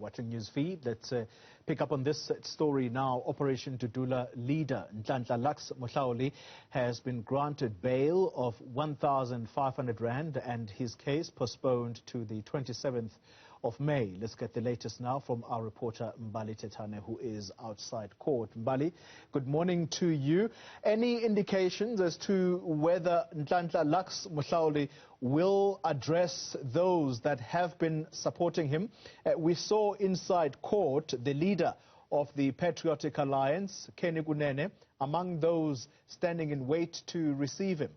watching News Feed. Let's pick up on this story now. Operation Dudula leader Nhlanhla Lux Mohlauli has been granted bail of 1,500 rand and his case postponed to the 27th of May. Let's get the latest now from our reporter Mbali Thethani, who is outside court. Mbali, good morning to you. Any indications as to whether Nhlanhla Lux Mohlauli will address those that have been supporting him? We saw inside court the leader of the Patriotic Alliance, Kenny Kunene, among those standing in wait to receive him.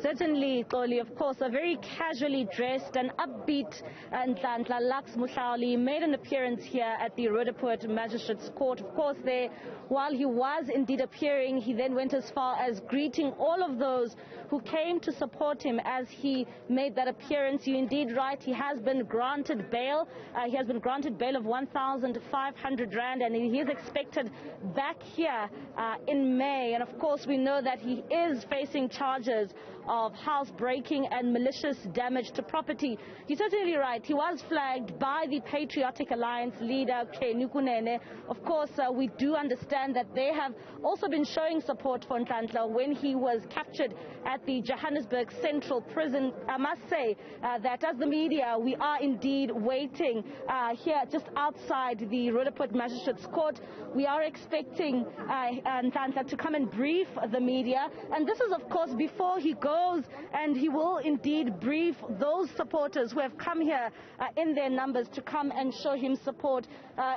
Certainly, Xoli, of course, a very casually dressed and upbeat Nhlanhla Lux Mohlauli made an appearance here at the Rhetoric Magistrates Court. Of course, while he was indeed appearing, he then went as far as greeting all of those who came to support him as he made that appearance. You're indeed right, he has been granted bail. He has been granted bail of 1,500 rand, and he is expected back here in May. And of course, we know that he is facing charges of housebreaking and malicious damage to property. You're certainly right. He was flagged by the Patriotic Alliance leader, Kenny Kunene. Of course, we do understand that they have also been showing support for Nhlanhla when he was captured at the Johannesburg Central Prison. I must say that as the media, we are indeed waiting here just outside the Rhetoric Magistrates Court. We are expecting Nhlanhla to come and brief the media. And this is, of course, before he goes, and he will indeed brief those supporters who have come here in their numbers to come and show him support.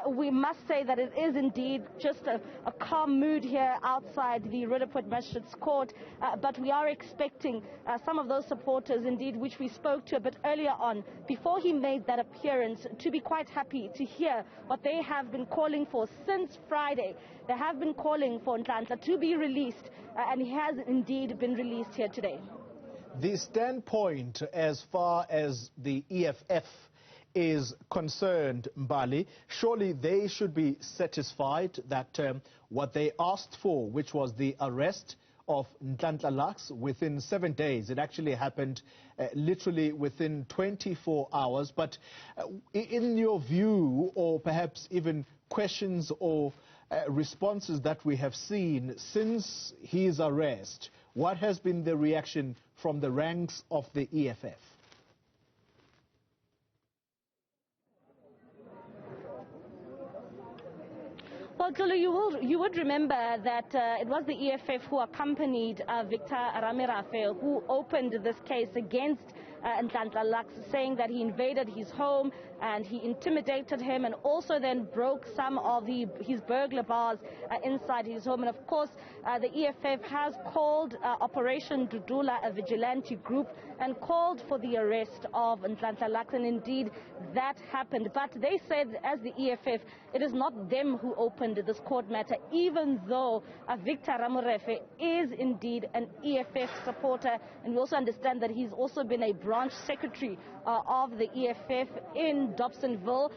We must say that it is indeed just a calm mood here outside the Rhetoric Magistrates Court, but we are expecting some of those supporters, indeed, which we spoke to a bit earlier on, before he made that appearance, to be quite happy to hear what they have been calling for since Friday. They have been calling for Nhlanhla to be released, and he has indeed been released here today. The standpoint as far as the EFF is concerned, Mbali, surely they should be satisfied that what they asked for, which was the arrest of Nhlanhla Lux within 7 days, it actually happened literally within 24 hours. But in your view, or perhaps even questions or responses that we have seen since his arrest, what has been the reaction from the ranks of the EFF? Well, Tulu, you would remember that it was the EFF who accompanied Victor Ramirafe, who opened this case against Nhlanhla Lux, saying that he invaded his home and he intimidated him, and also then broke some of his burglar bars inside his home. And of course, the EFF has called Operation Dudula a vigilante group and called for the arrest of Nhlanhla Lux, and indeed that happened. But they said, as the EFF, it is not them who opened this court matter, even though Victor Ramirafe is indeed an EFF supporter, and we also understand that he's also been a branch secretary of the EFF in Dobsonville.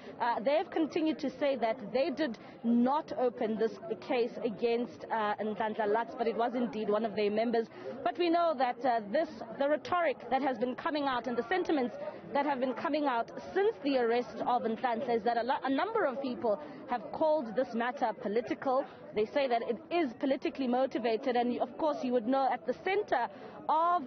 They have continued to say that they did not open this case against Nhlanhla Lux, but it was indeed one of their members. But we know that the rhetoric that has been coming out and the sentiments that have been coming out since the arrest of Nhlanhla is that a number of people have called this matter political. They say that it is politically motivated, and of course you would know at the center of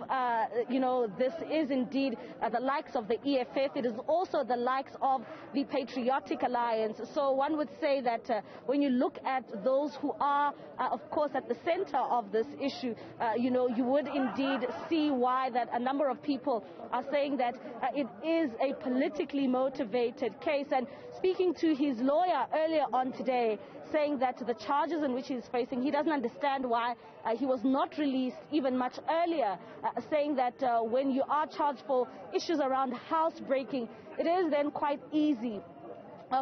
this is indeed the likes of the EFF. It is also the likes of the Patriotic Alliance. So one would say that when you look at those who are of course at the center of this issue, you would indeed see why that a number of people are saying that it is a politically motivated case. And speaking to his lawyer earlier on today, saying that the charges in which he's facing, he doesn't understand why he was not released even much earlier, saying that when you are charged for issues around housebreaking, it is then quite easy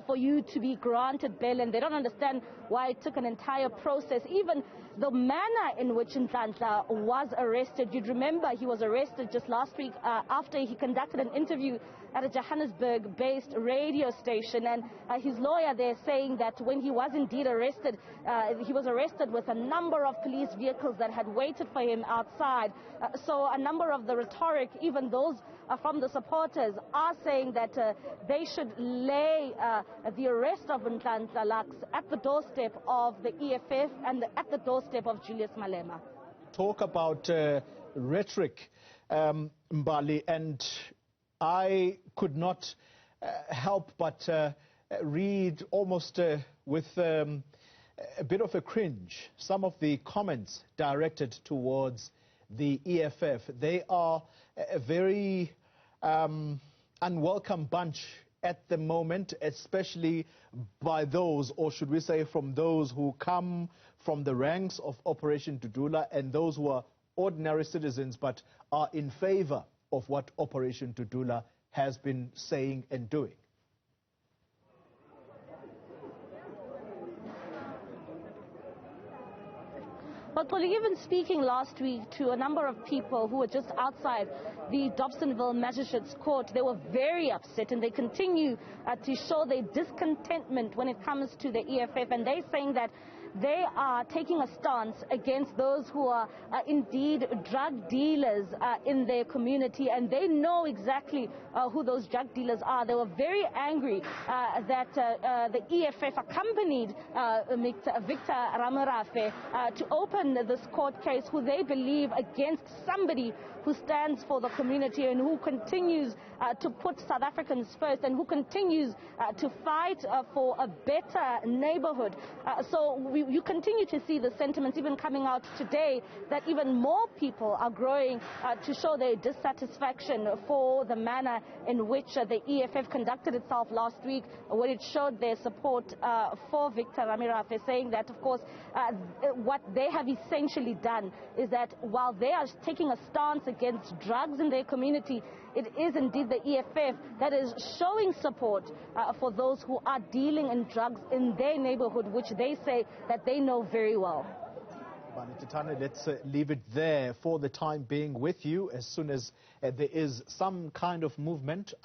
for you to be granted bail, and they don't understand why it took an entire process, even the manner in which Nhlanhla was arrested. You'd remember he was arrested just last week after he conducted an interview at a Johannesburg-based radio station, and his lawyer there saying that when he was indeed arrested, he was arrested with a number of police vehicles that had waited for him outside. So a number of the rhetoric, even those from the supporters, are saying that they should lay the arrest of Nhlanhla Lux at the doorstep of the EFF and at the doorstep of Julius Malema. Talk about rhetoric, Mbali, and I could not help but read almost with a bit of a cringe some of the comments directed towards the EFF. They are a very unwelcome bunch at the moment, especially by those, or should we say from those who come from the ranks of Operation Dudula and those who are ordinary citizens but are in favor of what Operation Dudula has been saying and doing. But even speaking last week to a number of people who were just outside the Dobsonville Magistrates Court, they were very upset, and they continue to show their discontentment when it comes to the EFF, and they're saying that they are taking a stance against those who are indeed drug dealers in their community, and they know exactly who those drug dealers are. They were very angry that the EFF accompanied Victor Ramarafe to open this court case, who they believe against somebody who stands for the community and who continues to put South Africans first, and who continues to fight for a better neighborhood. So you continue to see the sentiments even coming out today, that even more people are growing to show their dissatisfaction for the manner in which the EFF conducted itself last week, when it showed their support for Victor Ramarafe, saying that, of course, what they have essentially done is that while they are taking a stance against drugs in their community, it is indeed the EFF that is showing support for those who are dealing in drugs in their neighborhood, which they say that they know very well. Mbali Thethani, let's leave it there for the time being with you. As soon as there is some kind of movement